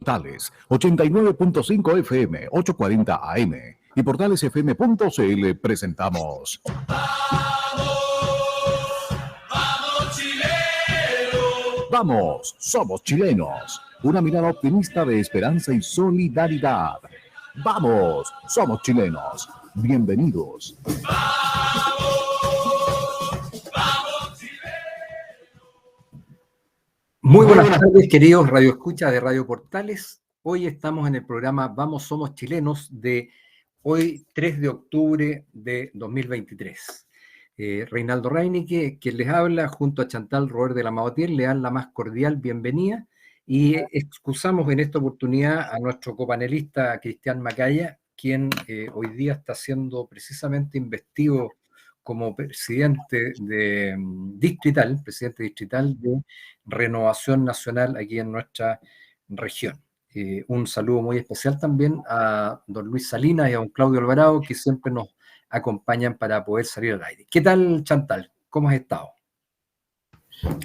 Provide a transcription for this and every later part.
Portales 89.5 FM, 840 AM y portalesfm.cl presentamos ¡Vamos, chilenos! Vamos, somos chilenos. Una mirada optimista de esperanza y solidaridad. Vamos, somos chilenos. Bienvenidos. Muy buenas tardes, queridos radioescuchas de Radio Portales. Hoy estamos en el programa Vamos, Somos Chilenos de hoy, 3 de octubre de 2023. Reinaldo Reineke, quien les habla, junto a Chantal Robert de la Mabotier, le dan la más cordial bienvenida y excusamos en esta oportunidad a nuestro copanelista Cristian Macaya, quien hoy día está siendo precisamente investido como presidente distrital de Renovación Nacional aquí en nuestra región. Un saludo muy especial también a don Luis Salinas y a don Claudio Alvarado, que siempre nos acompañan para poder salir al aire. ¿Qué tal, Chantal? ¿Cómo has estado?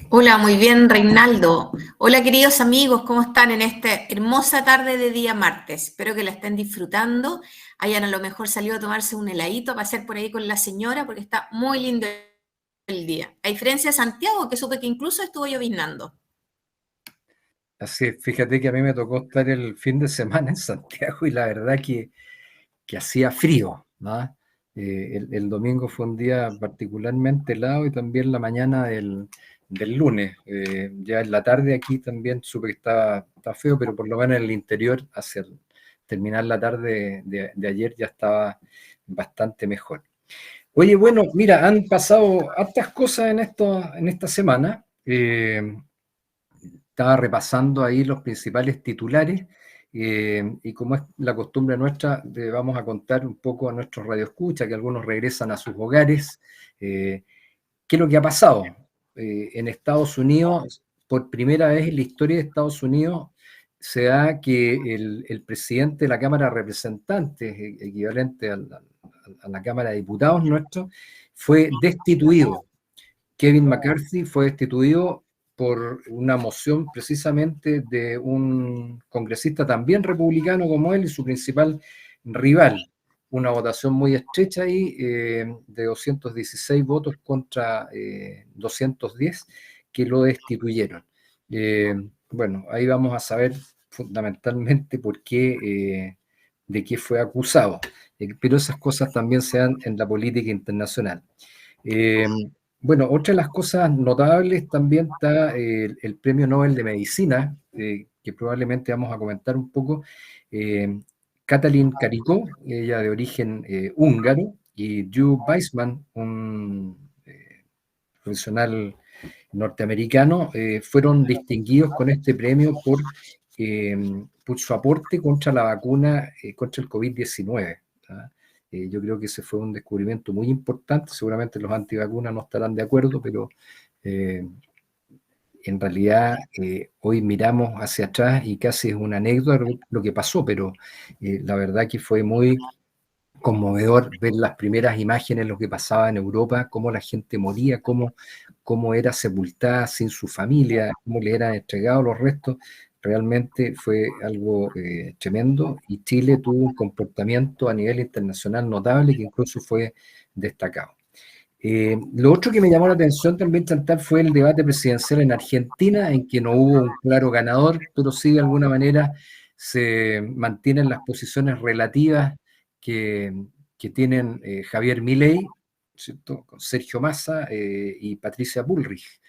Hola, muy bien, Reinaldo. Hola, queridos amigos, ¿cómo están en esta hermosa tarde de día martes? Espero que la estén disfrutando. Hayan a lo mejor salido a tomarse un heladito, a pasear por ahí con la señora, porque está muy lindo el día. A diferencia de Santiago, que supe que incluso estuvo lloviznando. Así es, fíjate que a mí me tocó estar el fin de semana en Santiago y la verdad que hacía frío, ¿no? El domingo fue un día particularmente helado y también la mañana del lunes. Ya en la tarde aquí también supe que estaba feo, pero por lo menos en el interior, hacia terminar la tarde de ayer ya estaba bastante mejor. Oye, bueno, mira, han pasado hartas cosas en esta semana. Estaba repasando ahí los principales titulares y como es la costumbre nuestra, vamos a contar un poco a nuestros radioescuchas, que algunos regresan a sus hogares, qué es lo que ha pasado. En Estados Unidos, por primera vez en la historia de Estados Unidos, se da que el presidente de la Cámara de Representantes, equivalente a la Cámara de Diputados nuestro, fue destituido. Kevin McCarthy fue destituido por una moción precisamente de un congresista también republicano como él y su principal rival. Una votación muy estrecha ahí, de 216 votos contra 210 que lo destituyeron. Bueno, ahí vamos a saber fundamentalmente por qué, de qué fue acusado. Pero esas cosas también se dan en la política internacional. Bueno, otra de las cosas notables también está el Premio Nobel de Medicina, que probablemente vamos a comentar un poco. Katalin Karikó, ella de origen húngaro, y Drew Weissman, un profesional norteamericano, fueron distinguidos con este premio por su aporte contra la vacuna contra el COVID-19. Yo creo que ese fue un descubrimiento muy importante. Seguramente los antivacunas no estarán de acuerdo, pero en realidad hoy miramos hacia atrás y casi es una anécdota lo que pasó, pero la verdad que fue muy conmovedor ver las primeras imágenes, lo que pasaba en Europa, cómo la gente moría, cómo era sepultada sin su familia, cómo le eran entregados los restos. Realmente fue algo tremendo y Chile tuvo un comportamiento a nivel internacional notable que incluso fue destacado. Lo otro que me llamó la atención también, Chantal, fue el debate presidencial en Argentina, en que no hubo un claro ganador, pero sí de alguna manera se mantienen las posiciones relativas que tienen Javier Milei, ¿cierto?, con Sergio Massa y Patricia Bullrich.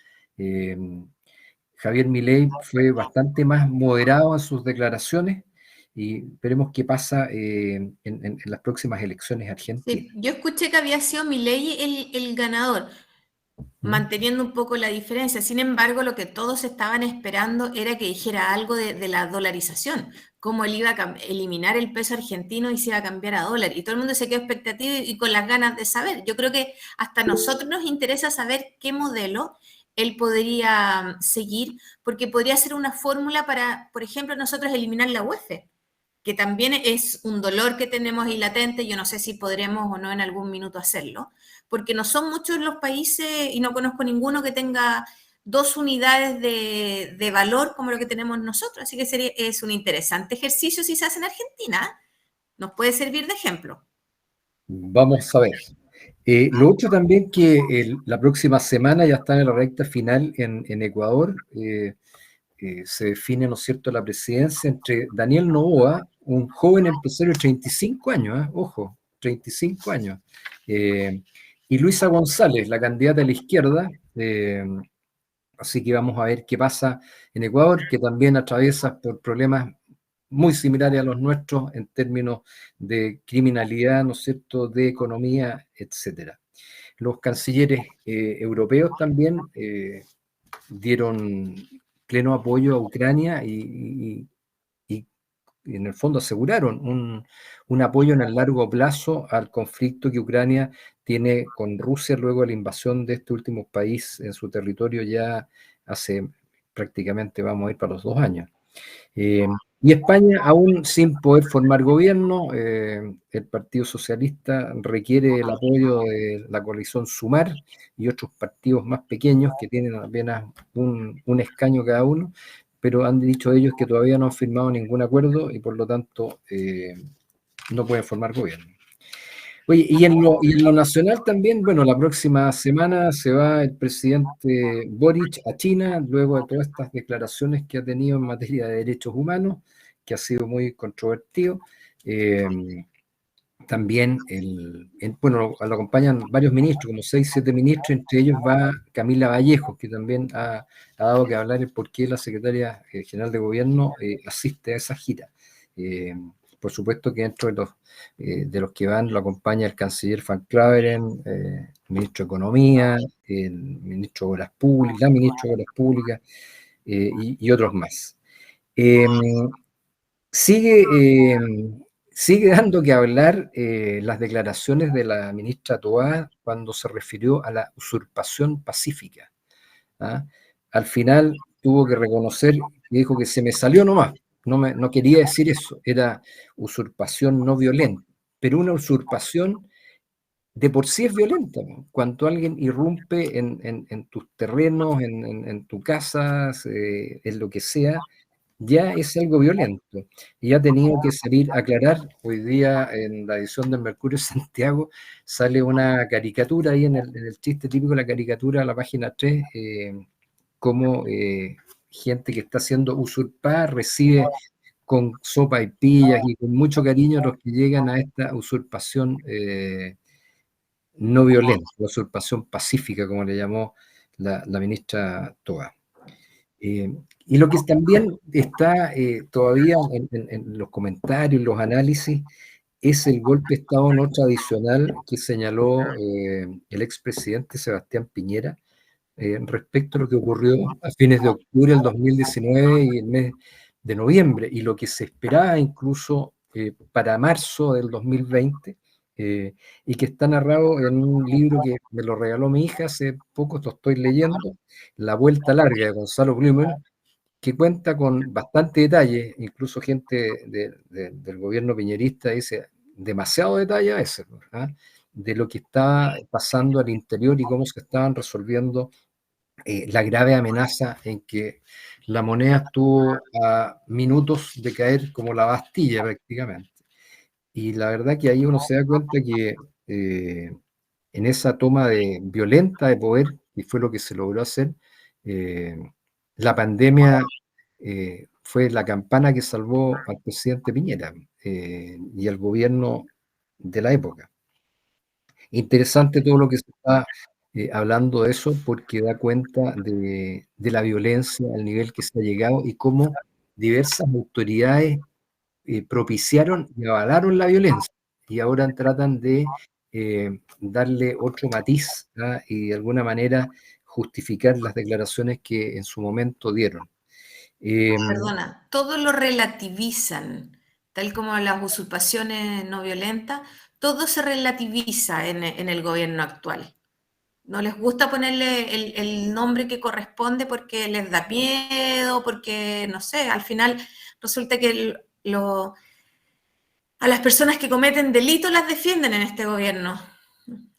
Javier Milei fue bastante más moderado en sus declaraciones y veremos qué pasa en las próximas elecciones argentinas. Sí, yo escuché que había sido Milei el ganador, manteniendo un poco la diferencia. Sin embargo, lo que todos estaban esperando era que dijera algo de la dolarización, cómo él iba a eliminar el peso argentino y se iba a cambiar a dólar. Y todo el mundo se quedó expectativo y con las ganas de saber. Yo creo que hasta a nosotros nos interesa saber qué modelo él podría seguir, porque podría ser una fórmula para, por ejemplo, nosotros eliminar la UEF, que también es un dolor que tenemos ahí latente. Yo no sé si podremos o no en algún minuto hacerlo, porque no son muchos los países y no conozco ninguno que tenga 2 unidades de valor como lo que tenemos nosotros. Así que es un interesante ejercicio si se hace en Argentina. Nos puede servir de ejemplo. Vamos a ver. Lo otro también que la próxima semana ya está en la recta final en Ecuador. Se define, ¿no es cierto?, la presidencia entre Daniel Noboa, un joven empresario de 35 años, ojo, 35 años, y Luisa González, la candidata de la izquierda. Así que vamos a ver qué pasa en Ecuador, que también atraviesa por problemas muy similares a los nuestros en términos de criminalidad, ¿no es cierto?, de economía, etcétera. Los cancilleres europeos también dieron pleno apoyo a Ucrania y en el fondo aseguraron un apoyo en el largo plazo al conflicto que Ucrania tiene con Rusia luego de la invasión de este último país en su territorio ya hace prácticamente, vamos a ir para los 2 años. Y España, aún sin poder formar gobierno, el Partido Socialista requiere el apoyo de la coalición Sumar y otros partidos más pequeños que tienen apenas un escaño cada uno, pero han dicho ellos que todavía no han firmado ningún acuerdo y por lo tanto no pueden formar gobierno. Oye, y en lo nacional también, bueno, la próxima semana se va el presidente Boric a China, luego de todas estas declaraciones que ha tenido en materia de derechos humanos, que ha sido muy controvertido. También, bueno, lo acompañan varios ministros, como 6, 7 ministros, entre ellos va Camila Vallejo, que también ha dado que hablar el por qué la secretaria general de gobierno asiste a esa gira. Por supuesto que dentro de los que van lo acompaña el canciller Van Claveren, el ministro de Economía, el ministro de Obras Públicas, la ministra de Obras Públicas y otros más. Sigue dando que hablar las declaraciones de la ministra Toá cuando se refirió a la usurpación pacífica. ¿Ah? Al final tuvo que reconocer y dijo que se me salió nomás. No quería decir eso, era usurpación no violenta, pero una usurpación de por sí es violenta. Cuando alguien irrumpe en tus terrenos, en tu casa, en lo que sea, ya es algo violento. Y ha tenido que salir a aclarar. Hoy día en la edición del Mercurio Santiago sale una caricatura ahí en el chiste típico de la caricatura, a la página 3, como gente que está siendo usurpada recibe con sopa y pillas y con mucho cariño a los que llegan a esta usurpación no violenta, la usurpación pacífica, como le llamó la ministra Toá. Y lo que también está todavía en los comentarios, los análisis, es el golpe de Estado no tradicional que señaló el expresidente Sebastián Piñera respecto a lo que ocurrió a fines de octubre del 2019 y el mes de noviembre, y lo que se esperaba incluso para marzo del 2020, y que está narrado en un libro que me lo regaló mi hija hace poco, lo estoy leyendo, La Vuelta Larga, de Gonzalo Blumer, que cuenta con bastante detalle, incluso gente del gobierno piñerista dice demasiado detalle a veces, ¿verdad?, de lo que estaba pasando al interior y cómo se estaban resolviendo la grave amenaza en que la moneda estuvo a minutos de caer como la Bastilla prácticamente. Y la verdad que ahí uno se da cuenta que en esa toma violenta de poder, y fue lo que se logró hacer, la pandemia fue la campana que salvó al presidente Piñera y al gobierno de la época. Interesante todo lo que se está hablando de eso, porque da cuenta de la violencia, al nivel que se ha llegado y cómo diversas autoridades propiciaron y avalaron la violencia y ahora tratan de darle otro matiz, ¿ah?, y de alguna manera justificar las declaraciones que en su momento dieron. Perdona, todo lo relativizan, tal como las usurpaciones no violentas, todo se relativiza en el gobierno actual. No les gusta ponerle el nombre que corresponde porque les da miedo, porque, no sé, al final resulta que a las personas que cometen delitos las defienden en este gobierno,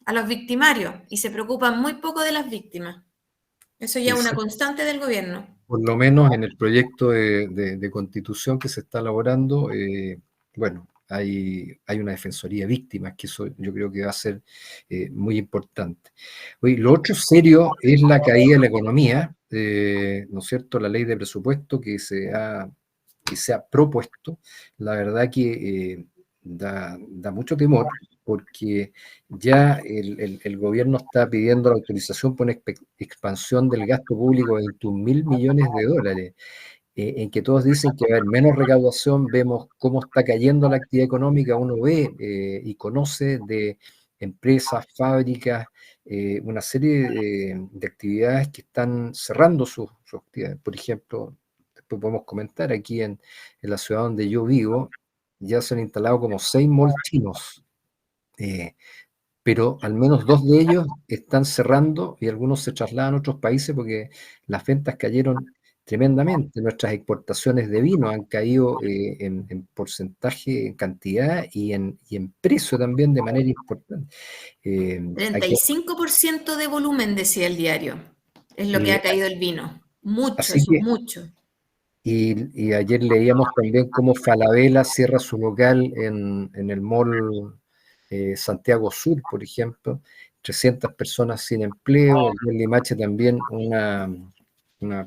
a los victimarios, y se preocupan muy poco de las víctimas. Eso ya es una Sí, constante del gobierno. por lo menos en el proyecto de constitución que se está elaborando, bueno, hay una defensoría de víctimas, que eso yo creo que va a ser muy importante. Oye, lo otro serio es la caída de la economía, ¿no es cierto? La ley de presupuesto que se ha propuesto, la verdad que da mucho temor, porque ya el gobierno está pidiendo la autorización por una expansión del gasto público de 21.000 millones de dólares, en que todos dicen que va a haber menos recaudación. Vemos cómo está cayendo la actividad económica, uno ve y conoce de empresas, fábricas, una serie de actividades que están cerrando sus actividades. Por ejemplo, después podemos comentar, aquí en la ciudad donde yo vivo, ya se han instalado como 6 malls chinos, eh, pero al menos 2 de ellos están cerrando y algunos se trasladan a otros países porque las ventas cayeron tremendamente. Nuestras exportaciones de vino han caído en porcentaje, en cantidad y en precio también de manera importante. Aquí, 35% de volumen, decía el diario, es lo que eh, ha caído el vino. Mucho, así eso es que, mucho. y ayer leíamos también cómo Falabella cierra su local en el mall Santiago Sur, por ejemplo, 300 personas sin empleo. En Limache también una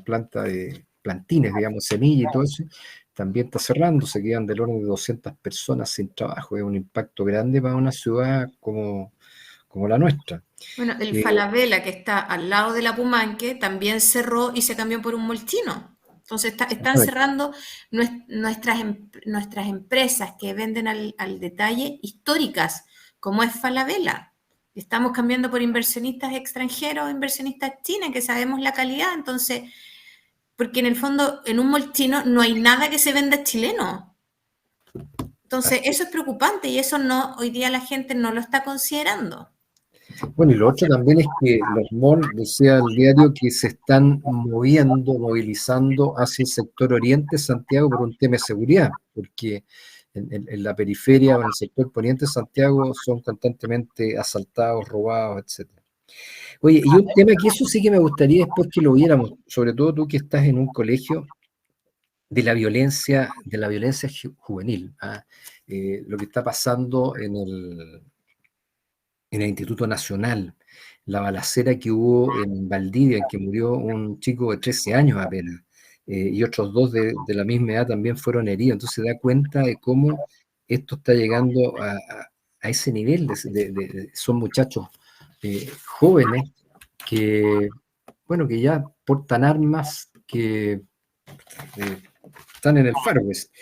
planta de plantines, digamos, semilla y todo eso, también está cerrando, se quedan del orden de 200 personas sin trabajo. Es un impacto grande para una ciudad como la nuestra. Bueno, el Eh, Falabella, que está al lado de la Pumanque, también cerró y se cambió por un molchino. Entonces están cerrando nuestras empresas que venden al detalle históricas, como es Falabella. Estamos cambiando por inversionistas extranjeros, inversionistas chinos, que sabemos la calidad. Entonces, porque en el fondo, en un molchino no hay nada que se venda chileno. Entonces, eso es preocupante y eso no, hoy día la gente no lo está considerando. Bueno, y lo otro también es que los malls, decía el diario, que se están movilizando hacia el sector oriente de Santiago por un tema de seguridad, porque en la periferia o en el sector poniente de Santiago son constantemente asaltados, robados, etc. Oye, y un tema que eso sí que me gustaría después que lo viéramos, sobre todo tú que estás en un colegio, de la violencia juvenil, ¿ah? Lo que está pasando en el Instituto Nacional, la balacera que hubo en Valdivia, en que murió un chico de 13 años apenas, y otros 2 de la misma edad también fueron heridos. Entonces se da cuenta de cómo esto está llegando a ese nivel. Son muchachos jóvenes que, bueno, que ya portan armas, que están en el Far West.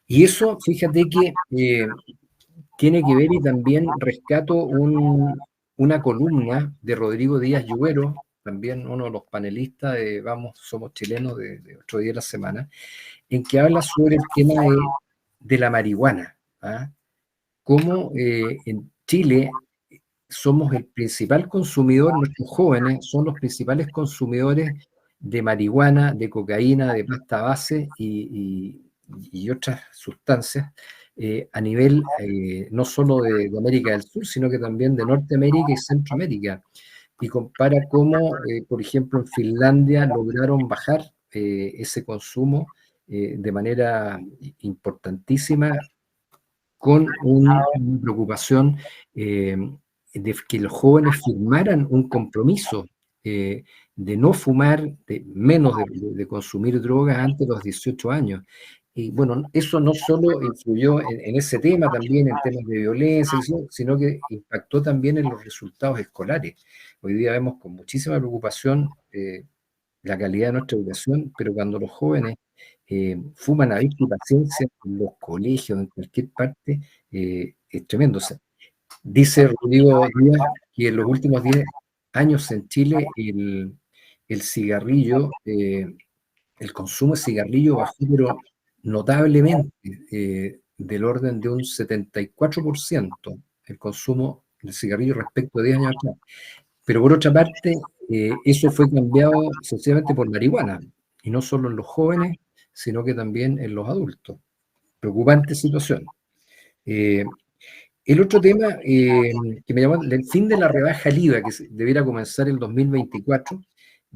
Y eso, fíjate que tiene que ver, y también rescato una columna de Rodrigo Díaz Lluero, también uno de los panelistas de Vamos, Somos Chilenos de otro día de la semana, en que habla sobre el tema de la marihuana, ¿ah? Cómo en Chile somos el principal consumidor, nuestros jóvenes son los principales consumidores de marihuana, de cocaína, de pasta base y otras sustancias, a nivel no solo de América del Sur, sino que también de Norteamérica y Centroamérica. Y compara cómo, por ejemplo, en Finlandia lograron bajar ese consumo de manera importantísima, con una preocupación de que los jóvenes firmaran un compromiso de no fumar, menos de consumir drogas antes de los 18 años. Y bueno, eso no solo influyó en ese tema, también en temas de violencia, sino que impactó también en los resultados escolares. Hoy día vemos con muchísima preocupación la calidad de nuestra educación, pero cuando los jóvenes fuman a vista y paciencia en los colegios, en cualquier parte, es tremendo. O sea, dice Rodrigo Díaz que en los últimos 10 años en Chile el cigarrillo, el consumo de cigarrillo bajó, pero notablemente, del orden de un 74% el consumo del cigarrillo respecto a 10 años atrás. Pero por otra parte, eso fue cambiado sencillamente por marihuana, y no solo en los jóvenes, sino que también en los adultos. Preocupante situación. Eh, el otro tema que me llamó, el fin de la rebaja al IVA, que debiera comenzar el 2024,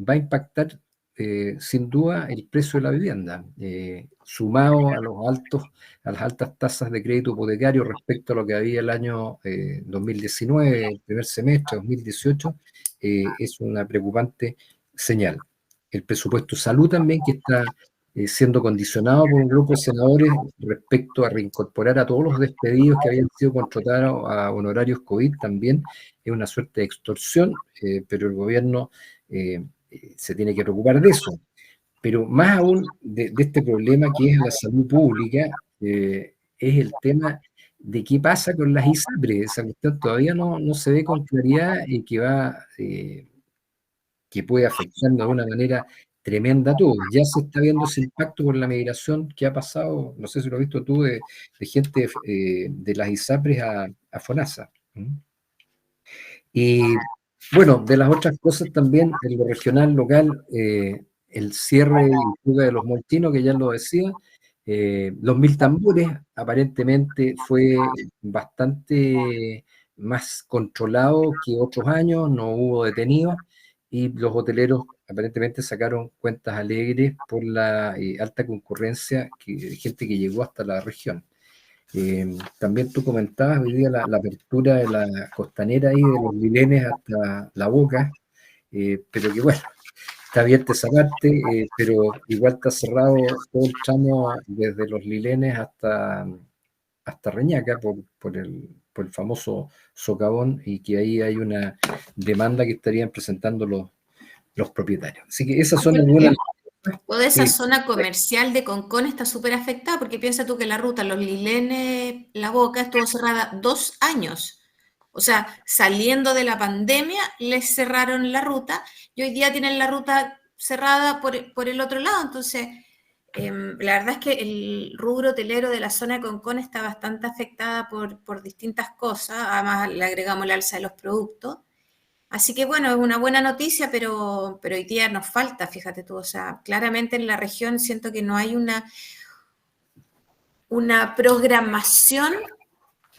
va a impactar sin duda el precio de la vivienda, sumado a las altas tasas de crédito hipotecario respecto a lo que había el año 2019, el primer semestre, 2018, es una preocupante señal. El presupuesto de salud también, que está siendo condicionado por un grupo de senadores respecto a reincorporar a todos los despedidos que habían sido contratados a honorarios COVID, también es una suerte de extorsión, pero el gobierno se tiene que preocupar de eso. Pero más aún de este problema que es la salud pública, es el tema de qué pasa con las ISAPRES. Esa cuestión todavía no se ve con claridad y que puede afectar de una manera tremenda a todos. Ya se está viendo ese impacto por la migración que ha pasado, no sé si lo has visto tú, de gente de las ISAPRES a FONASA. Y bueno, de las otras cosas también, en lo regional, local, el cierre y fuga de los molchinos, que ya lo decía, los 1000 tambores aparentemente fue bastante más controlado que otros años, no hubo detenidos, y los hoteleros aparentemente sacaron cuentas alegres por la alta concurrencia de gente que llegó hasta la región. También tú comentabas hoy día la apertura de la costanera ahí de los Lilenes hasta La Boca, pero que bueno, está abierta esa parte, pero igual está cerrado todo el tramo desde los Lilenes hasta Reñaca por el famoso socavón, y que ahí hay una demanda que estarían presentando los propietarios. Así que esas son algunas. Toda esa Sí. zona comercial de Concón está súper afectada, porque piensa tú que la ruta Los Lilenes, La Boca, estuvo cerrada 2 años. O sea, saliendo de la pandemia, les cerraron la ruta y hoy día tienen la ruta cerrada por el otro lado. Entonces, la verdad es que el rubro hotelero de la zona de Concón está bastante afectada por distintas cosas. Además, le agregamos el alza de los productos. Así que bueno, es una buena noticia, pero hoy día nos falta, fíjate tú, o sea, claramente en la región siento que no hay una programación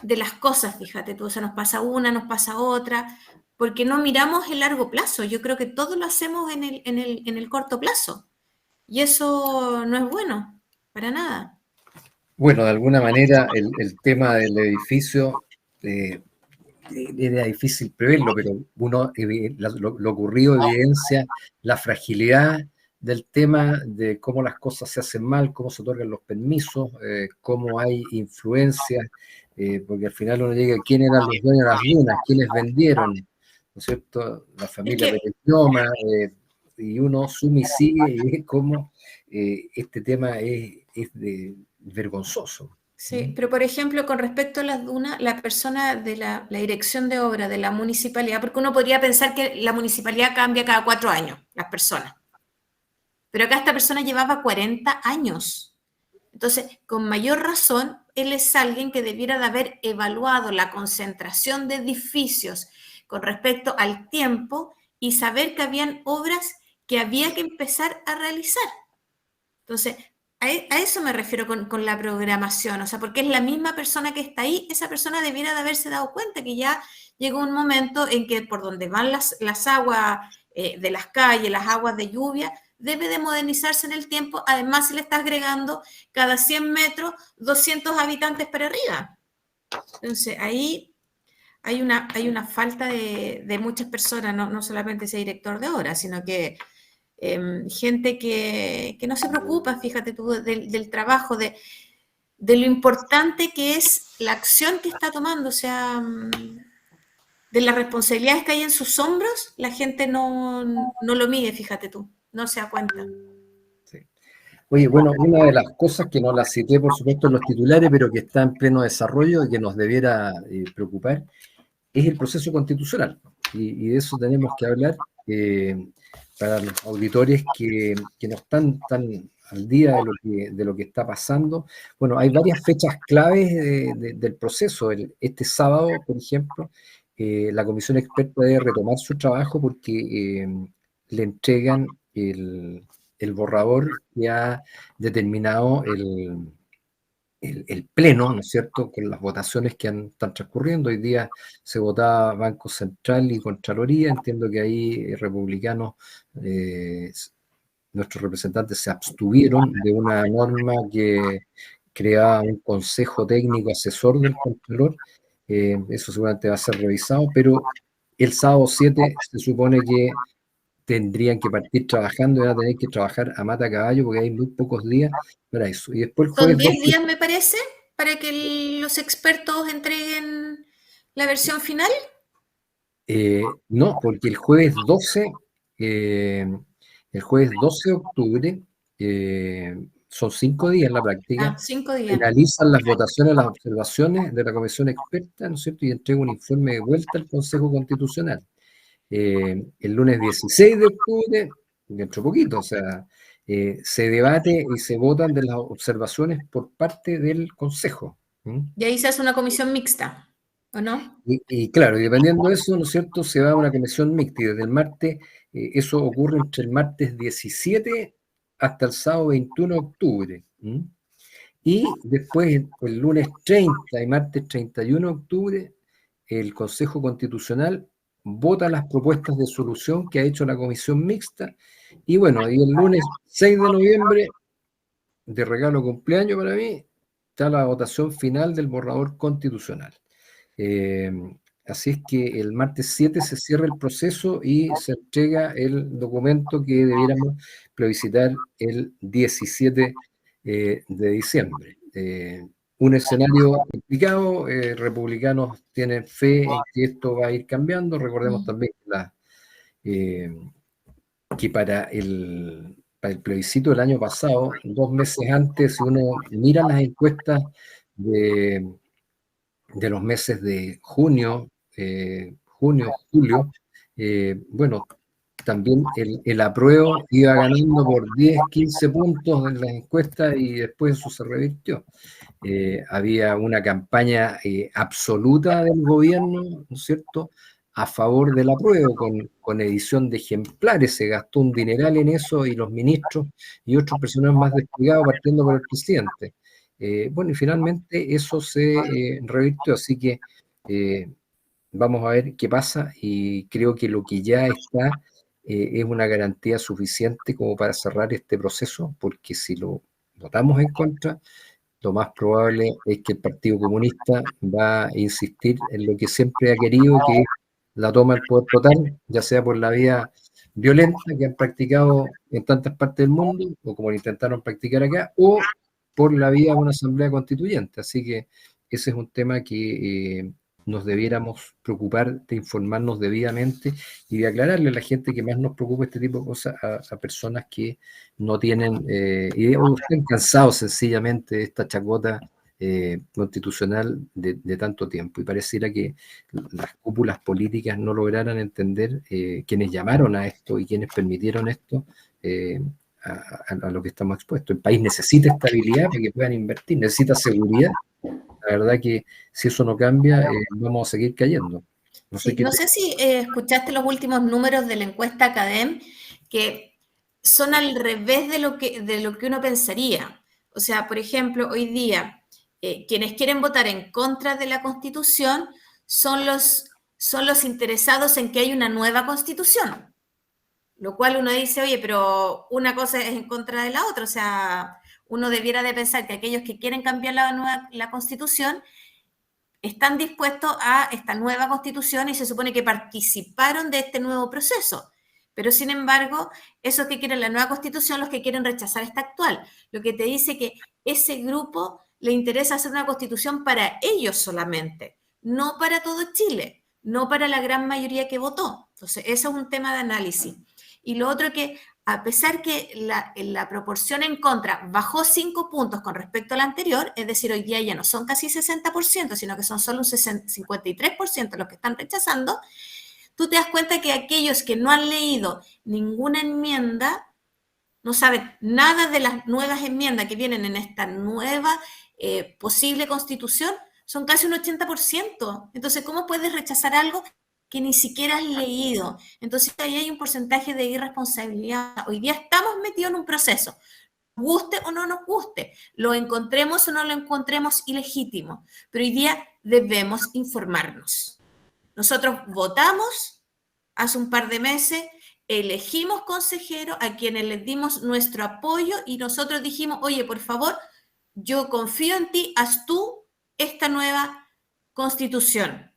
de las cosas, fíjate tú, o sea, nos pasa una, nos pasa otra, porque no miramos el largo plazo. Yo creo que todo lo hacemos en el corto plazo, y eso no es bueno, para nada. Bueno, de alguna manera el tema del edificio era difícil preverlo, pero lo ocurrido evidencia la fragilidad del tema, de cómo las cosas se hacen mal, cómo se otorgan los permisos, cómo hay influencias, porque al final uno llega, ¿quién eran los dueños de las dunas? ¿Quiénes vendieron? ¿No es cierto? La familia Perelloma, y uno suma y sigue y ve cómo este tema es vergonzoso. Sí, pero por ejemplo, con respecto a las dunas, la persona de la dirección de obra de la municipalidad, porque uno podría pensar que la municipalidad cambia cada 4 años, las personas, pero acá esta persona llevaba 40 años. Entonces, con mayor razón, él es alguien que debiera de haber evaluado la concentración de edificios con respecto al tiempo y saber que habían obras que había que empezar a realizar. Entonces, a eso me refiero con la programación, o sea, porque es la misma persona que está ahí, esa persona debiera de haberse dado cuenta que ya llegó un momento en que por donde van las aguas de las calles, las aguas de lluvia, debe de modernizarse en el tiempo. Además, se le está agregando cada 100 metros 200 habitantes para arriba. Entonces, ahí hay una falta de muchas personas, no solamente ese director de obra, sino que gente que no se preocupa, fíjate tú, del trabajo, de lo importante que es la acción que está tomando, o sea, de las responsabilidades que hay en sus hombros, la gente no lo mide, fíjate tú, no se da cuenta. Sí. Oye, bueno, una de las cosas que no la cité, por supuesto, en los titulares, pero que está en pleno desarrollo y que nos debiera preocupar, es el proceso constitucional. Y de eso tenemos que hablar para los auditores que no están tan al día de lo que está pasando. Bueno, hay varias fechas claves del proceso. Este sábado, por ejemplo, la comisión experta debe retomar su trabajo porque le entregan el borrador que ha determinado el pleno, ¿no es cierto?, con las votaciones que están transcurriendo. Hoy día se votaba Banco Central y Contraloría. Entiendo que ahí republicanos, nuestros representantes se abstuvieron de una norma que creaba un consejo técnico asesor del Contralor. Eso seguramente va a ser revisado, pero el sábado 7 se supone que tendrían que partir trabajando y van a tener que trabajar a mata caballo porque hay muy pocos días para eso. Y después el Son jueves 10 12, días, me parece, para que los expertos entreguen la versión final. no, porque eh, el jueves 12 de octubre, son 5 días en la práctica, 5 días. finalizan las votaciones, las observaciones de la comisión experta, ¿no es cierto?, y entrega un informe de vuelta al Consejo Constitucional. El lunes 16 de octubre, dentro de poquito, o sea, se debate y se votan de las observaciones por parte del Consejo. Y ahí se hace una comisión mixta, ¿o no? Y claro, y dependiendo de eso, ¿no es cierto?, se va a una comisión mixta y desde el martes, eso ocurre entre el martes 17 hasta el sábado 21 de octubre. Y después, el lunes 30 y martes 31 de octubre, el Consejo Constitucional vota las propuestas de solución que ha hecho la comisión mixta. Y bueno, y el lunes 6 de noviembre, de regalo cumpleaños para mí, está la votación final del borrador constitucional. Así es que el martes 7 se cierra el proceso y se entrega el documento que debiéramos plebiscitar el 17 de diciembre. Un escenario complicado, republicanos tienen fe en que esto va a ir cambiando. Recordemos también que para el plebiscito del año pasado, 2 meses antes, si uno mira las encuestas de los meses de junio, julio, bueno, también el apruebo iba ganando por 10, 15 puntos en las encuestas y después eso se revirtió. Había una campaña absoluta del gobierno, ¿no es cierto?, a favor del apruebo, con edición de ejemplares. Se gastó un dineral en eso y los ministros y otros personajes más desplegados partiendo por el presidente. Bueno, y finalmente eso se revirtió, así que vamos a ver qué pasa y creo que lo que ya está es una garantía suficiente como para cerrar este proceso, porque si lo votamos en contra, lo más probable es que el Partido Comunista va a insistir en lo que siempre ha querido, que es la toma del poder total, ya sea por la vía violenta que han practicado en tantas partes del mundo, o como lo intentaron practicar acá, o por la vía de una asamblea constituyente. Así que ese es un tema que nos debiéramos preocupar de informarnos debidamente y de aclararle a la gente que más nos preocupa este tipo de cosas a personas que no tienen, y están cansados sencillamente de esta chacota constitucional de tanto tiempo. Y pareciera que las cúpulas políticas no lograran entender quienes llamaron a esto y quienes permitieron esto, a lo que estamos expuestos. El país necesita estabilidad para que puedan invertir, necesita seguridad. La verdad que si eso no cambia, vamos a seguir cayendo. No sé si escuchaste los últimos números de la encuesta Academ, que son al revés de lo que uno pensaría. O sea, por ejemplo, hoy día, quienes quieren votar en contra de la Constitución son los interesados en que hay una nueva Constitución. Lo cual uno dice, oye, pero una cosa es en contra de la otra. O sea, uno debiera de pensar que aquellos que quieren cambiar la Constitución están dispuestos a esta nueva Constitución y se supone que participaron de este nuevo proceso. Pero, sin embargo, esos que quieren la nueva Constitución, los que quieren rechazar esta actual. Lo que te dice que ese grupo le interesa hacer una Constitución para ellos solamente, no para todo Chile, no para la gran mayoría que votó. Entonces, eso es un tema de análisis. Y lo otro que, a pesar que la proporción en contra bajó 5 puntos con respecto a la anterior, es decir, hoy día ya no son casi 60%, sino que son solo un 53% los que están rechazando, tú te das cuenta que aquellos que no han leído ninguna enmienda, no saben nada de las nuevas enmiendas que vienen en esta nueva posible constitución, son casi un 80%. Entonces, ¿cómo puedes rechazar algo que ni siquiera has leído? Entonces ahí hay un porcentaje de irresponsabilidad. Hoy día estamos metidos en un proceso. guste o no nos guste, lo encontremos o no lo encontremos ilegítimo, pero hoy día debemos informarnos. Nosotros votamos hace un par de meses, elegimos consejeros a quienes les dimos nuestro apoyo y nosotros dijimos, oye, por favor, yo confío en ti, haz tú esta nueva constitución.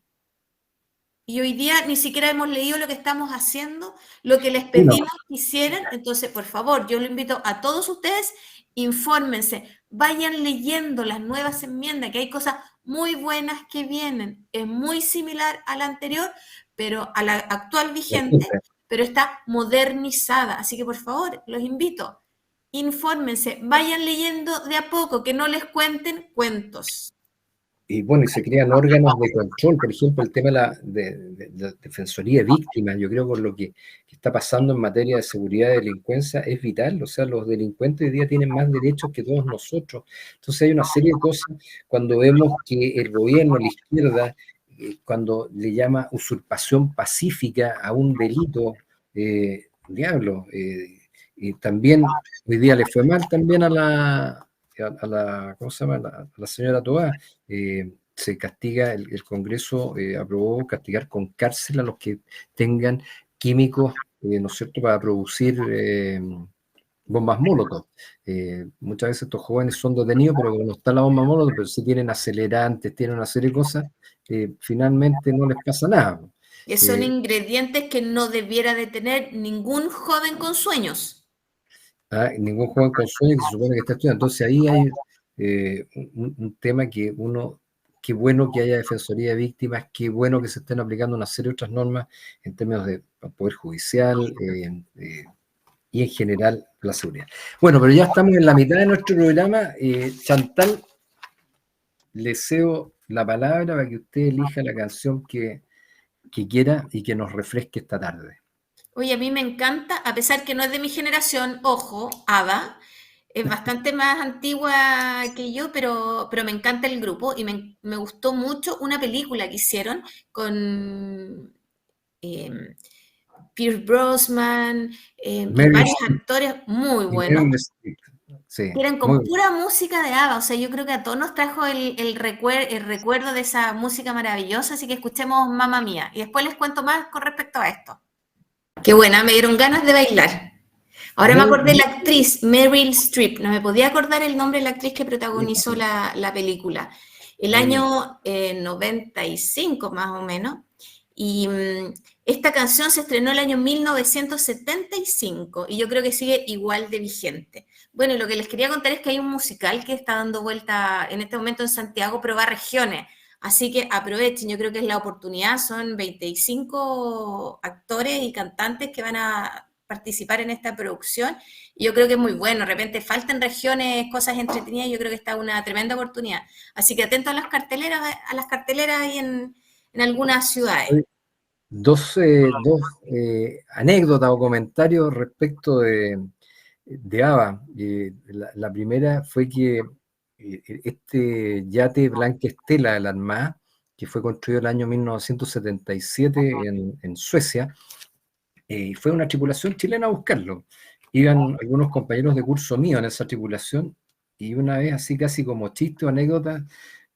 Y hoy día ni siquiera hemos leído lo que estamos haciendo, lo que les pedimos que hicieran. Entonces, por favor, yo lo invito a todos ustedes, infórmense, vayan leyendo las nuevas enmiendas, que hay cosas muy buenas que vienen. Es muy similar a la anterior, pero a la actual vigente, pero está modernizada. Así que, por favor, los invito, infórmense, vayan leyendo de a poco, que no les cuenten cuentos. Y bueno, y se crean órganos de control, por ejemplo, el tema de la Defensoría de Víctimas, yo creo que lo que está pasando en materia de seguridad y delincuencia es vital, o sea, los delincuentes hoy día tienen más derechos que todos nosotros. Entonces hay una serie de cosas, cuando vemos que el gobierno, la izquierda, cuando le llama usurpación pacífica a un delito, diablo, y también hoy día le fue mal también a la ¿cómo se llama? A la señora Toá, se castiga, el Congreso aprobó castigar con cárcel a los que tengan químicos, ¿no es cierto?, para producir bombas Molotov. Muchas veces estos jóvenes son detenidos, pero como no está la bomba Molotov, pero si tienen acelerantes, tienen una serie de cosas, finalmente no les pasa nada. Que son ingredientes que no debiera de tener ningún joven con sueños. Ningún joven con sueño que se supone que está estudiando. Entonces ahí hay un tema que qué bueno que haya defensoría de víctimas, qué bueno que se estén aplicando una serie de otras normas en términos de poder judicial y en general la seguridad. Bueno, pero ya estamos en la mitad de nuestro programa. Chantal, le cedo la palabra para que usted elija la canción que quiera y que nos refresque esta tarde. Oye, a mí me encanta, a pesar que no es de mi generación, ojo, ABBA, es bastante más antigua que yo, pero me encanta el grupo y me gustó mucho una película que hicieron con Pierce Brosnan y varios actores muy buenos. Sí, que eran con pura música de ABBA, o sea, yo creo que a todos nos trajo el recuerdo de esa música maravillosa, así que escuchemos Mamma Mía y después les cuento más con respecto a esto. Qué buena, me dieron ganas de bailar. Ahora me acordé de la actriz Meryl Streep, no me podía acordar el nombre de la actriz que protagonizó la película. El año 95 más o menos, y esta canción se estrenó el año 1975 y yo creo que sigue igual de vigente. Bueno, lo que les quería contar es que hay un musical que está dando vuelta en este momento en Santiago, pero va a regiones. Así que aprovechen, yo creo que es la oportunidad, son 25 actores y cantantes que van a participar en esta producción y yo creo que es muy bueno, de repente faltan regiones, cosas entretenidas, yo creo que está una tremenda oportunidad. Así que atentos a las carteleras ahí en algunas ciudades. Dos anécdotas o comentarios respecto de ABBA. La primera fue que este yate Blanca Estela de la Armada, que fue construido el año 1977 en Suecia, fue una tripulación chilena a buscarlo. Iban algunos compañeros de curso mío en esa tripulación y una vez, así casi como chiste o anécdota,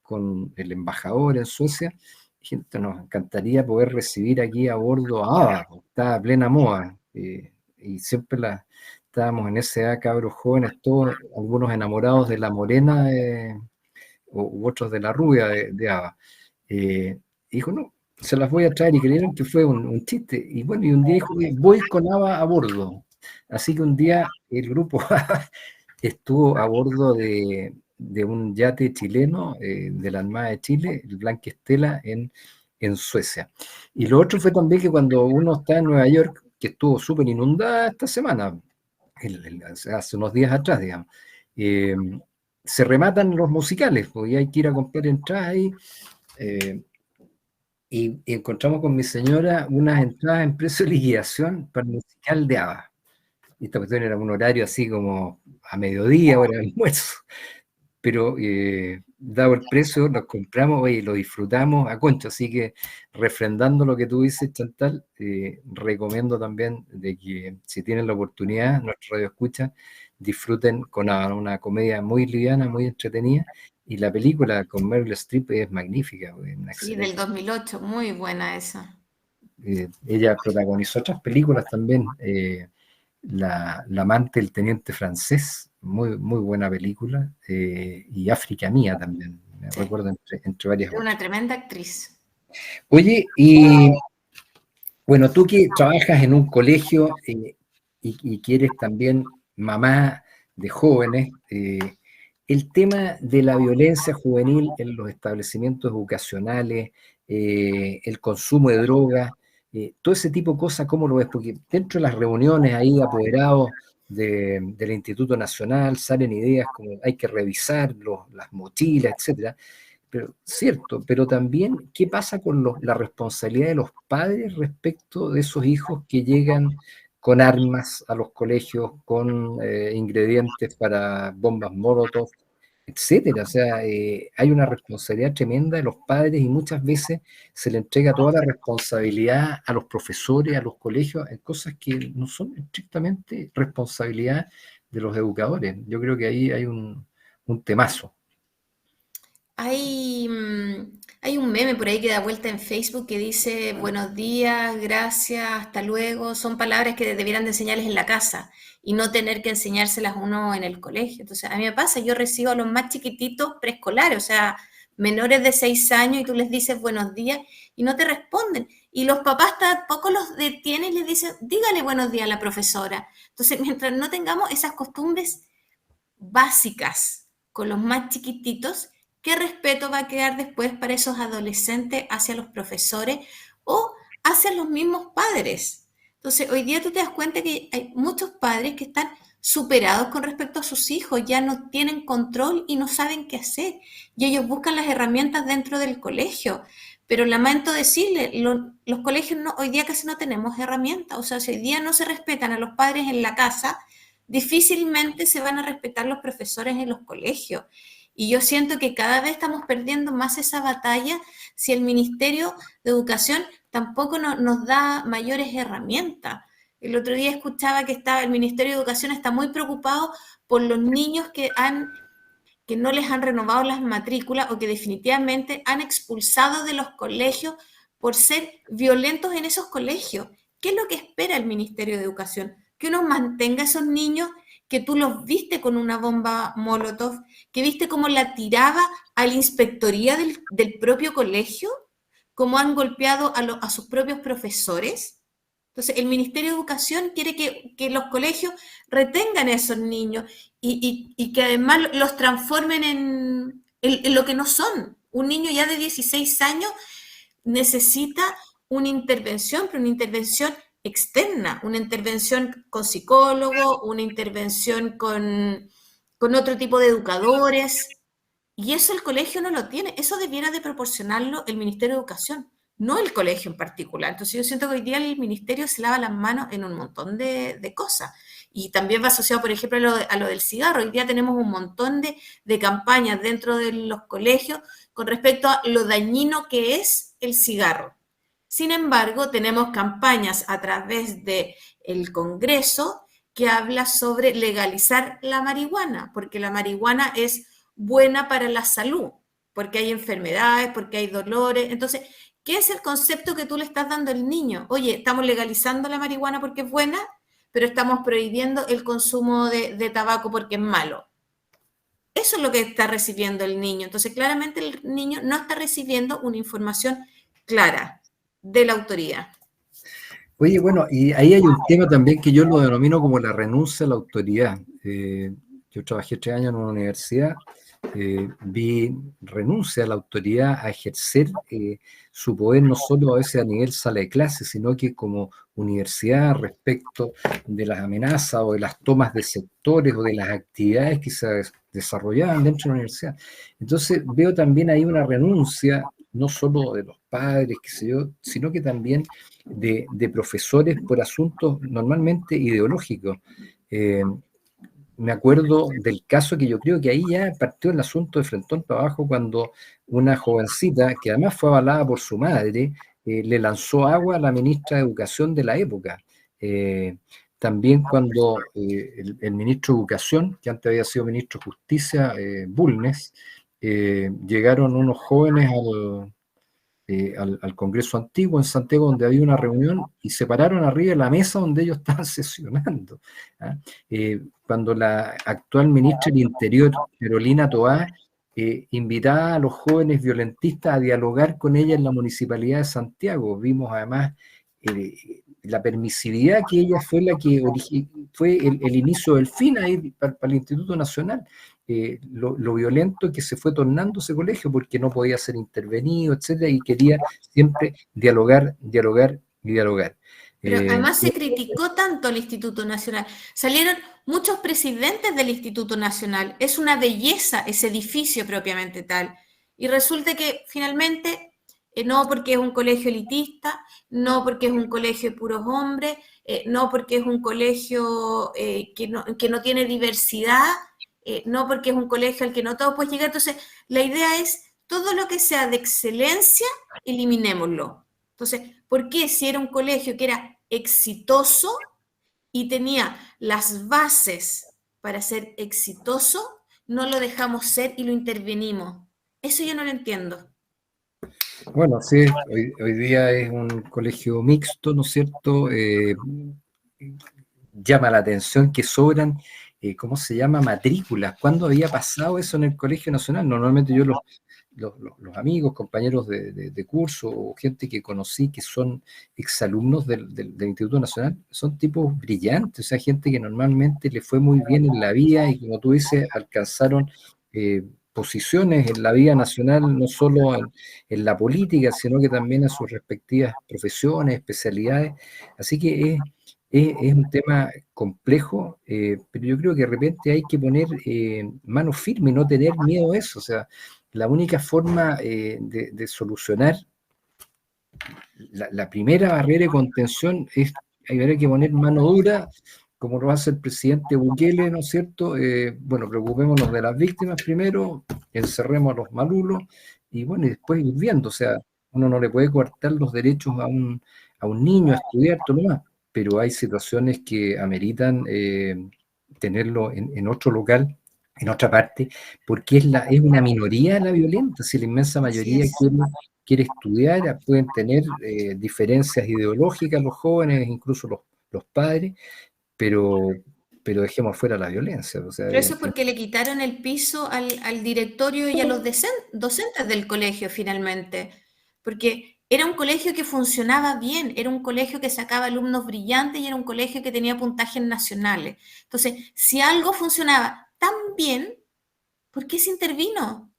con el embajador en Suecia, gente, nos encantaría poder recibir aquí a bordo a ABBA, está a plena moda, y siempre estábamos en esa edad, cabros jóvenes, todos, algunos enamorados de la morena u otros de la rubia de ABBA. Dijo, no, se las voy a traer, y creyeron que fue un chiste. Y bueno, y un día dijo, voy con ABBA a bordo. Así que un día el grupo estuvo a bordo de un yate chileno de la Armada de Chile, el Blanca Estela, en Suecia. Y lo otro fue también que cuando uno está en Nueva York, que estuvo súper inundada esta semana, hace unos días atrás, digamos, se rematan los musicales, porque hay que ir a comprar entradas ahí, y encontramos con mi señora unas entradas en precio de liquidación para el musical de ABBA. Y esta cuestión era un horario así como a mediodía, hora de almuerzo. Pero dado el precio, los compramos y lo disfrutamos a concho. Así que, refrendando lo que tú dices, Chantal, recomiendo también de que si tienen la oportunidad, nuestro radio escucha, disfruten con una comedia muy liviana, muy entretenida, y la película con Meryl Streep es magnífica, es una Sí, excelente. del 2008, muy buena esa. Ella protagonizó otras películas también, la amante del teniente francés, muy, muy buena película, y África Mía también, me Sí. recuerdo entre varias Es otras. una tremenda actriz. Oye, y bueno, tú que trabajas en un colegio y que eres también mamá de jóvenes, el tema de la violencia juvenil en los establecimientos educacionales, el consumo de drogas, todo ese tipo de cosas, ¿cómo lo ves? Porque dentro de las reuniones ahí de apoderados del Instituto Nacional salen ideas como hay que revisar las mochilas, etcétera. Pero, cierto, pero también, ¿qué pasa con la responsabilidad de los padres respecto de esos hijos que llegan con armas a los colegios, con ingredientes para bombas Molotov, etcétera? O sea, hay una responsabilidad tremenda de los padres y muchas veces se le entrega toda la responsabilidad a los profesores, a los colegios, en cosas que no son estrictamente responsabilidad de los educadores. Yo creo que ahí hay un temazo. Hay un meme por ahí que da vuelta en Facebook que dice buenos días, gracias, hasta luego. Son palabras que debieran de enseñarles en la casa y no tener que enseñárselas uno en el colegio. Entonces, a mí me pasa, yo recibo a los más chiquititos preescolares, o sea, menores de 6 años y tú les dices buenos días y no te responden. Y los papás tampoco los detienen y les dicen, dígale buenos días a la profesora. Entonces, mientras no tengamos esas costumbres básicas con los más chiquititos, ¿qué respeto va a quedar después para esos adolescentes hacia los profesores o hacia los mismos padres? Entonces, hoy día tú te das cuenta que hay muchos padres que están superados con respecto a sus hijos, ya no tienen control y no saben qué hacer. Y ellos buscan las herramientas dentro del colegio. Pero lamento decirle, los colegios hoy día casi no tenemos herramientas. O sea, si hoy día no se respetan a los padres en la casa, difícilmente se van a respetar los profesores en los colegios. Y yo siento que cada vez estamos perdiendo más esa batalla si el Ministerio de Educación tampoco nos da mayores herramientas. El otro día escuchaba que el Ministerio de Educación está muy preocupado por los niños que no les han renovado las matrículas o que definitivamente han expulsado de los colegios por ser violentos en esos colegios. ¿Qué es lo que espera el Ministerio de Educación? Que uno mantenga a esos niños, que tú los viste con una bomba Molotov, que viste cómo la tiraba a la inspectoría del propio colegio, cómo han golpeado a sus propios profesores. Entonces, el Ministerio de Educación quiere que los colegios retengan a esos niños y que además los transformen en lo que no son. Un niño ya de 16 años necesita una intervención, pero una intervención externa, una intervención con psicólogo, una intervención con otro tipo de educadores. Y eso el colegio no lo tiene. Eso debiera de proporcionarlo el Ministerio de Educación, no el colegio en particular. Entonces yo siento que hoy día el ministerio se lava las manos en un montón de cosas. Y también va asociado, por ejemplo, a lo del cigarro. Hoy día tenemos un montón de campañas dentro de los colegios con respecto a lo dañino que es el cigarro. Sin embargo, tenemos campañas a través del Congreso que habla sobre legalizar la marihuana, porque la marihuana es buena para la salud, porque hay enfermedades, porque hay dolores. Entonces, ¿qué es el concepto que tú le estás dando al niño? Oye, estamos legalizando la marihuana porque es buena, pero estamos prohibiendo el consumo de tabaco porque es malo. Eso es lo que está recibiendo el niño. Entonces, claramente el niño no está recibiendo una información clara de la autoridad. Oye, bueno, y ahí hay un tema también que yo lo denomino como la renuncia a la autoridad. Yo trabajé 3 años en una universidad, vi renuncia a la autoridad a ejercer su poder no solo a veces a nivel sala de clase, sino que como universidad respecto de las amenazas o de las tomas de sectores o de las actividades que se desarrollaban dentro de la universidad. Entonces veo también ahí una renuncia, no solo de los padres, qué sé yo, sino que también de profesores por asuntos normalmente ideológicos. Me acuerdo del caso que yo creo que ahí ya partió el asunto de Frentón para abajo cuando una jovencita, que además fue avalada por su madre, le lanzó agua a la ministra de Educación de la época. también cuando el ministro de Educación, que antes había sido ministro de Justicia, Bulnes, llegaron unos jóvenes al Congreso Antiguo en Santiago, donde había una reunión, y se pararon arriba de la mesa donde ellos estaban sesionando. ¿Ah? Cuando la actual ministra del Interior, Carolina Toá, invitaba a los jóvenes violentistas a dialogar con ella en la Municipalidad de Santiago. Vimos además la permisividad que ella fue la que fue el inicio del fin ahí para el Instituto Nacional. Lo violento que se fue tornando ese colegio porque no podía ser intervenido, etcétera, y quería siempre dialogar, dialogar y dialogar. Pero además se criticó tanto al Instituto Nacional. Salieron muchos presidentes del Instituto Nacional. Es una belleza ese edificio propiamente tal. Y resulta que finalmente, no porque es un colegio elitista, no porque es un colegio de puros hombres, no porque es un colegio que no tiene diversidad, no porque es un colegio al que no todos pueden llegar. Entonces, la idea es todo lo que sea de excelencia, eliminémoslo. Entonces, ¿por qué si era un colegio que era exitoso y tenía las bases para ser exitoso, no lo dejamos ser y lo intervenimos? Eso yo no lo entiendo. Bueno, sí, hoy día es un colegio mixto, ¿no es cierto? Llama la atención que sobran, ¿cómo se llama? Matrículas. ¿Cuándo había pasado eso en el Colegio Nacional? Normalmente yo los amigos, compañeros de curso o gente que conocí que son exalumnos del Instituto Nacional, son tipos brillantes, o sea, gente que normalmente le fue muy bien en la vida y, como tú dices, alcanzaron posiciones en la vida nacional, no solo en la política, sino que también en sus respectivas profesiones, especialidades. Así que es un tema complejo, pero yo creo que de repente hay que poner mano firme y no tener miedo a eso. O sea, la única forma de solucionar la primera barrera de contención es haber que poner mano dura, como lo hace el presidente Bukele, ¿no es cierto? Bueno, preocupémonos de las víctimas primero, encerremos a los malulos y bueno, y después ir viendo. O sea, uno no le puede cortar los derechos a un niño a estudiar, todo lo más, pero hay situaciones que ameritan tenerlo en otro local, en otra parte, porque es una minoría la violenta. Si la inmensa mayoría quiere estudiar, pueden tener diferencias ideológicas los jóvenes, incluso los padres, pero dejemos fuera la violencia. O sea, Pero eso es porque le quitaron el piso al directorio y a los docentes del colegio finalmente, porque era un colegio que funcionaba bien, era un colegio que sacaba alumnos brillantes y era un colegio que tenía puntajes nacionales. Entonces, si algo funcionaba tan bien, ¿por qué se intervino?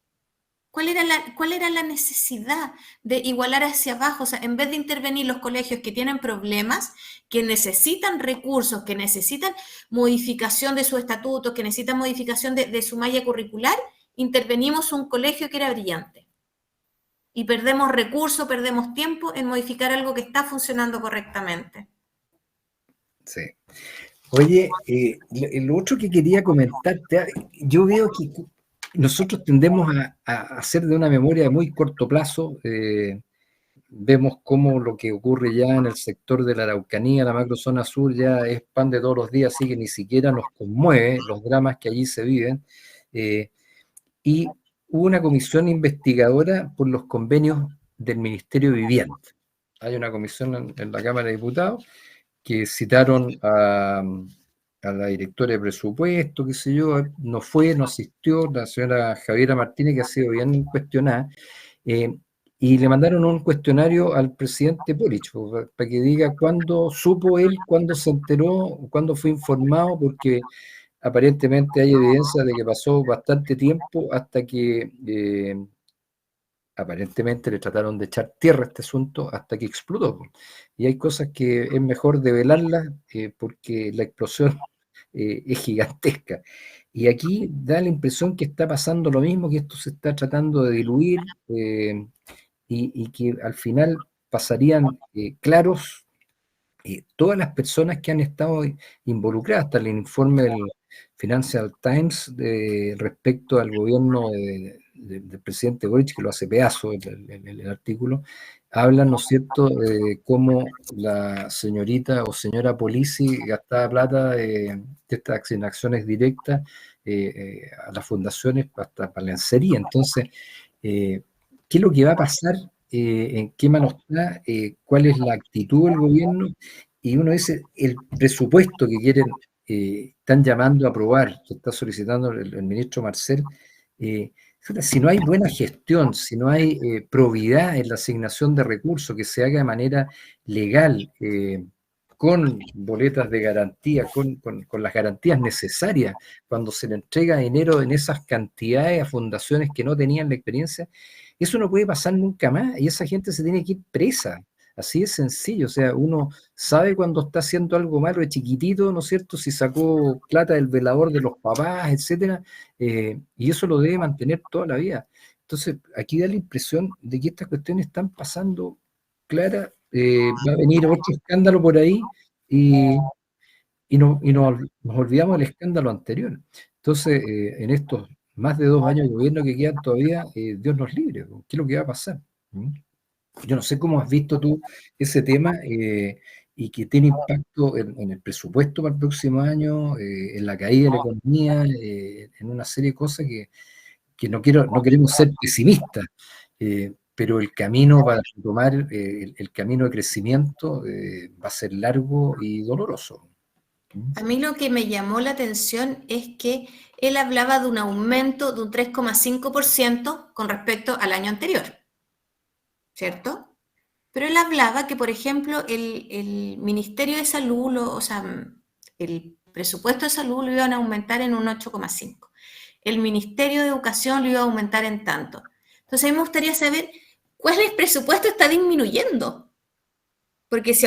¿Cuál era la necesidad de igualar hacia abajo? O sea, en vez de intervenir los colegios que tienen problemas, que necesitan recursos, que necesitan modificación de su estatuto, que necesitan modificación de su malla curricular, intervenimos un colegio que era brillante. Y perdemos recursos, perdemos tiempo en modificar algo que está funcionando correctamente. Sí. Oye, lo otro que quería comentarte, yo veo que nosotros tendemos a hacer de una memoria de muy corto plazo. Vemos cómo lo que ocurre ya en el sector de la Araucanía, la macrozona sur, ya es pan de todos los días, así que ni siquiera nos conmueve los dramas que allí se viven. Y hubo una comisión investigadora por los convenios del Ministerio de Vivienda. Hay una comisión en la Cámara de Diputados que citaron a la directora de presupuesto, qué sé yo, no asistió, la señora Javiera Martínez, que ha sido bien cuestionada, y le mandaron un cuestionario al presidente Boric, para que diga cuándo supo él, cuándo se enteró, cuándo fue informado, porque aparentemente hay evidencia de que pasó bastante tiempo hasta que aparentemente le trataron de echar tierra a este asunto hasta que explotó. Y hay cosas que es mejor develarlas porque la explosión es gigantesca. Y aquí da la impresión que está pasando lo mismo, que esto se está tratando de diluir y que al final pasarían claros todas las personas que han estado involucradas, hasta el informe del Financial Times respecto al gobierno del presidente Boric, que lo hace pedazo el artículo, hablan, ¿no es cierto?, de cómo la señorita o señora Polisi gastaba plata de estas acciones directas a las fundaciones hasta para lencería. Entonces, ¿qué es lo que va a pasar? ¿En qué mano está? ¿Cuál es la actitud del gobierno? Y uno dice, el presupuesto que quieren, están llamando a aprobar, que está solicitando el ministro Marcel, si no hay buena gestión, si no hay probidad en la asignación de recursos, que se haga de manera legal, con boletas de garantía, con las garantías necesarias, cuando se le entrega dinero en esas cantidades a fundaciones que no tenían la experiencia, eso no puede pasar nunca más y esa gente se tiene que ir presa. Así de sencillo, o sea, uno sabe cuando está haciendo algo malo de chiquitito, ¿no es cierto? Si sacó plata del velador de los papás, etcétera, y eso lo debe mantener toda la vida. Entonces, aquí da la impresión de que estas cuestiones están pasando claras, va a venir otro escándalo por ahí y nos olvidamos del escándalo anterior. Entonces, en estos más de 2 años de gobierno que quedan todavía, Dios nos libre, ¿qué es lo que va a pasar? Yo no sé cómo has visto tú ese tema y que tiene impacto en el presupuesto para el próximo año, en la caída de la economía, en una serie de cosas que no queremos ser pesimistas, pero el camino para retomar el camino de crecimiento va a ser largo y doloroso. A mí lo que me llamó la atención es que él hablaba de un aumento de un 3,5% con respecto al año anterior, ¿cierto? Pero él hablaba que, por ejemplo, el Ministerio de Salud, o sea, el presupuesto de salud lo iban a aumentar en un 8,5%. El Ministerio de Educación lo iba a aumentar en tanto. Entonces, a mí me gustaría saber cuál es el presupuesto está disminuyendo. Porque si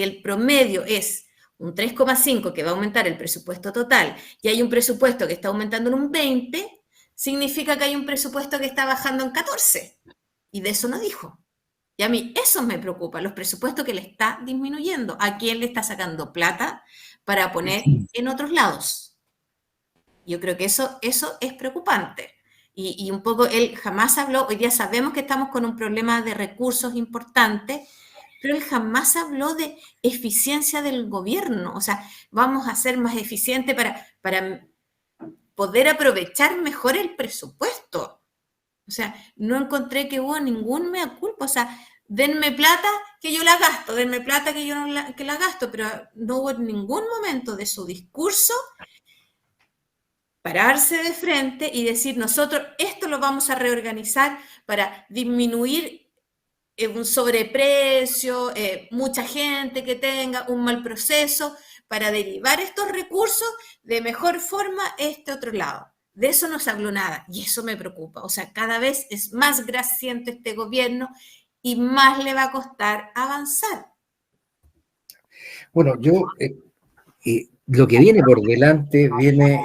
el promedio es un 3,5 que va a aumentar el presupuesto total y hay un presupuesto que está aumentando en un 20, significa que hay un presupuesto que está bajando en 14. Y de eso no dijo. Y a mí eso me preocupa, los presupuestos que le está disminuyendo. ¿A quién le está sacando plata para poner en otros lados? Yo creo que eso es preocupante. Y un poco él jamás habló, hoy día sabemos que estamos con un problema de recursos importante, pero él jamás habló de eficiencia del gobierno. O sea, vamos a ser más eficientes para poder aprovechar mejor el presupuesto. O sea, no encontré que hubo ningún mea culpa. O sea, denme plata que yo la gasto, denme plata que yo no la gasto, pero no hubo en ningún momento de su discurso pararse de frente y decir, nosotros esto lo vamos a reorganizar para disminuir un sobreprecio, mucha gente que tenga un mal proceso, para derivar estos recursos de mejor forma a este otro lado. De eso no se habló nada y eso me preocupa. O sea, cada vez es más grasiento este gobierno y más le va a costar avanzar. Bueno, lo que viene por delante, viene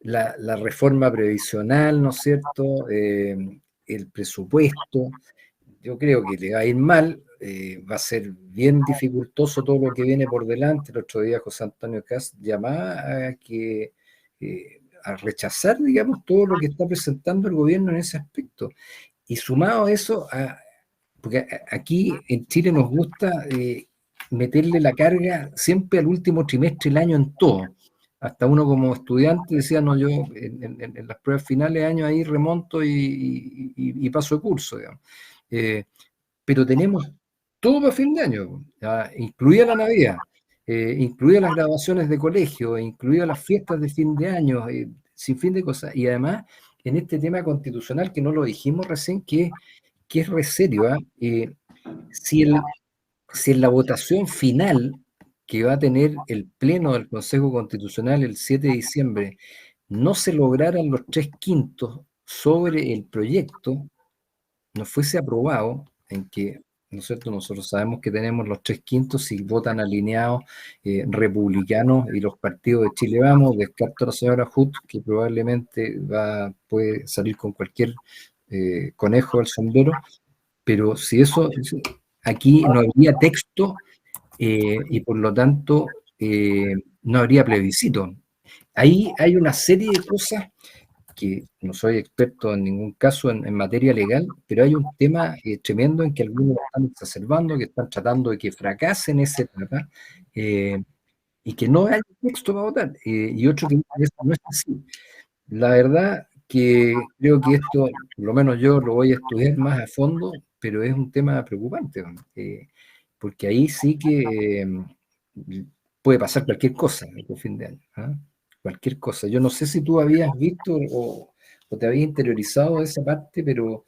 la reforma previsional, ¿no es cierto? El presupuesto. Yo creo que le va a ir mal, va a ser bien dificultoso todo lo que viene por delante. El otro día José Antonio Kast llamaba a rechazar, digamos, todo lo que está presentando el gobierno en ese aspecto. Y sumado a eso, porque aquí en Chile nos gusta meterle la carga siempre al último trimestre del año en todo. Hasta uno como estudiante decía, no, yo en las pruebas finales de año ahí remonto y paso de curso, digamos. Pero tenemos todo para fin de año, incluida la Navidad, incluidas las graduaciones de colegio, incluidas las fiestas de fin de año, sin fin de cosas. Y además, en este tema constitucional, que no lo dijimos recién, que es re serio, si en la votación final que va a tener el Pleno del Consejo Constitucional el 7 de diciembre, no se lograran los 3/5 sobre el proyecto, no fuese aprobado, en que, ¿no es cierto?, nosotros sabemos que tenemos los 3/5 si votan alineados republicanos y los partidos de Chile Vamos, descarto a la señora Hut, que probablemente puede salir con cualquier conejo del sombrero, pero si eso, aquí no habría texto y por lo tanto no habría plebiscito. Ahí hay una serie de cosas que no soy experto en ningún caso en materia legal, pero hay un tema tremendo en que algunos lo están exacerbando, que están tratando de que fracase en esa etapa, y que no hay texto para votar, y otro que eso no es así. La verdad que creo que esto, por lo menos yo lo voy a estudiar más a fondo, pero es un tema preocupante, porque ahí sí que puede pasar cualquier cosa el fin de año, ¿ah? Cualquier cosa. Yo no sé si tú habías visto o te habías interiorizado de esa parte, pero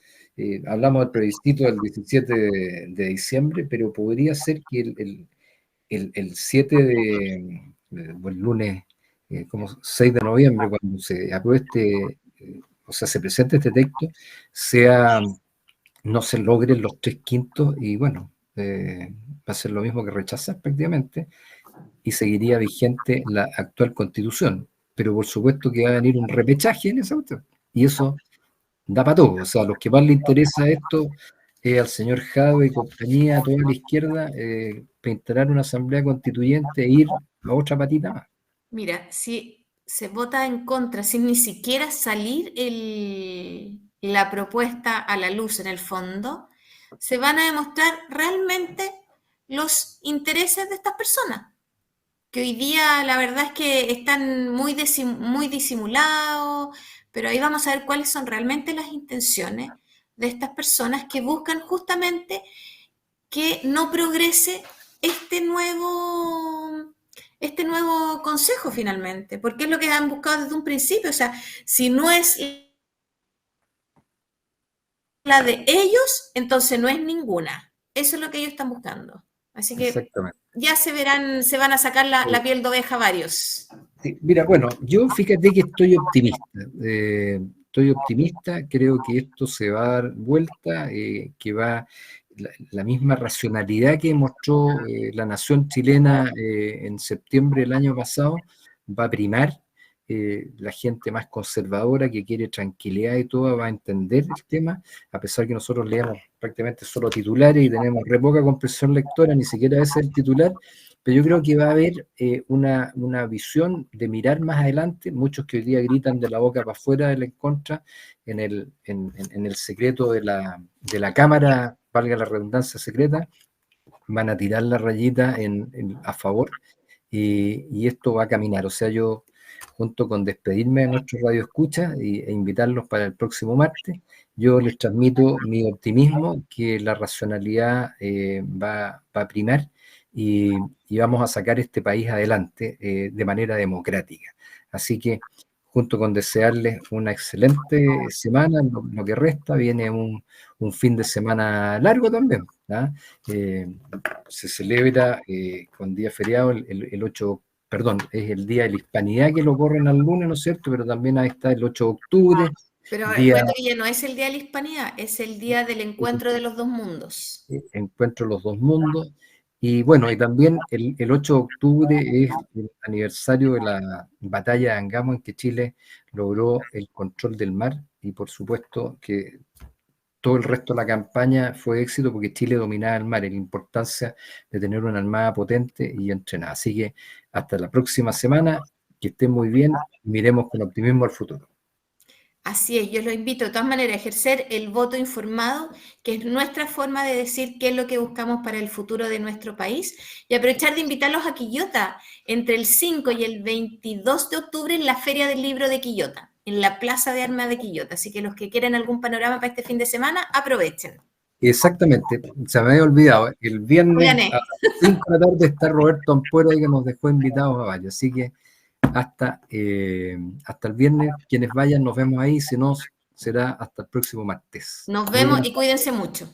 hablamos del plebiscito del 17 de diciembre, pero podría ser que el 7 o el lunes, como 6 de noviembre, cuando se apruebe o sea, se presente este texto, no se logren los 3/5 y bueno, va a ser lo mismo que rechazar prácticamente y seguiría vigente la actual constitución. Pero por supuesto que va a venir un repechaje en esa cuestión. Y eso da para todo. O sea, a los que más les interesa esto, al señor Jadwe y compañía, a toda la izquierda, para instalar una asamblea constituyente e ir a otra patita más. Mira, si se vota en contra sin ni siquiera salir la propuesta a la luz en el fondo, se van a demostrar realmente los intereses de estas personas, que hoy día la verdad es que están muy disimulados, pero ahí vamos a ver cuáles son realmente las intenciones de estas personas que buscan justamente que no progrese este nuevo consejo finalmente, porque es lo que han buscado desde un principio. O sea, si no es la de ellos, entonces no es ninguna. Eso es lo que ellos están buscando. Así que ya se verán, se van a sacar la piel de oveja varios. Sí, mira, bueno, yo fíjate que estoy optimista. Estoy optimista, creo que esto se va a dar vuelta, que va la misma racionalidad que mostró la nación chilena en septiembre del año pasado, va a primar. La gente más conservadora que quiere tranquilidad y todo va a entender el tema, a pesar que nosotros leemos prácticamente solo titulares y tenemos re poca comprensión lectora, ni siquiera ese es el titular. Pero yo creo que va a haber una visión de mirar más adelante. Muchos que hoy día gritan de la boca para afuera de la en contra, en el secreto de la Cámara, valga la redundancia secreta, van a tirar la rayita a favor, y esto va a caminar. O sea, yo, junto con despedirme de nuestros radioescuchas e invitarlos para el próximo martes, yo les transmito mi optimismo, que la racionalidad va a primar. Y vamos a sacar este país adelante de manera democrática. Así que, junto con desearles una excelente semana, lo que resta, viene un fin de semana largo también, ¿ah? Se celebra con día feriado el 8, perdón, es el Día de la Hispanidad, que lo corren al lunes, ¿no es cierto? Pero también ahí está el 8 de octubre. Pero recuerda que ya no es el Día de la Hispanidad, es el Día del Encuentro de los Dos Mundos. Encuentro de los Dos Mundos. Y bueno, y también el 8 de octubre es el aniversario de la batalla de Angamo, en que Chile logró el control del mar, y por supuesto que todo el resto de la campaña fue éxito porque Chile dominaba el mar, y la importancia de tener una armada potente y entrenada. Así que hasta la próxima semana, que estén muy bien, y miremos con optimismo al futuro. Así es, yo los invito de todas maneras a ejercer el voto informado, que es nuestra forma de decir qué es lo que buscamos para el futuro de nuestro país, y aprovechar de invitarlos a Quillota entre el 5 y el 22 de octubre en la Feria del Libro de Quillota, en la Plaza de Armas de Quillota. Así que los que quieren algún panorama para este fin de semana, aprovechen. Exactamente, se me había olvidado, el viernes a las 5 de la tarde está Roberto Ampuero, que nos dejó invitados a varios, así que hasta el viernes, quienes vayan, nos vemos ahí, si no, será hasta el próximo martes. Nos vemos y cuídense mucho.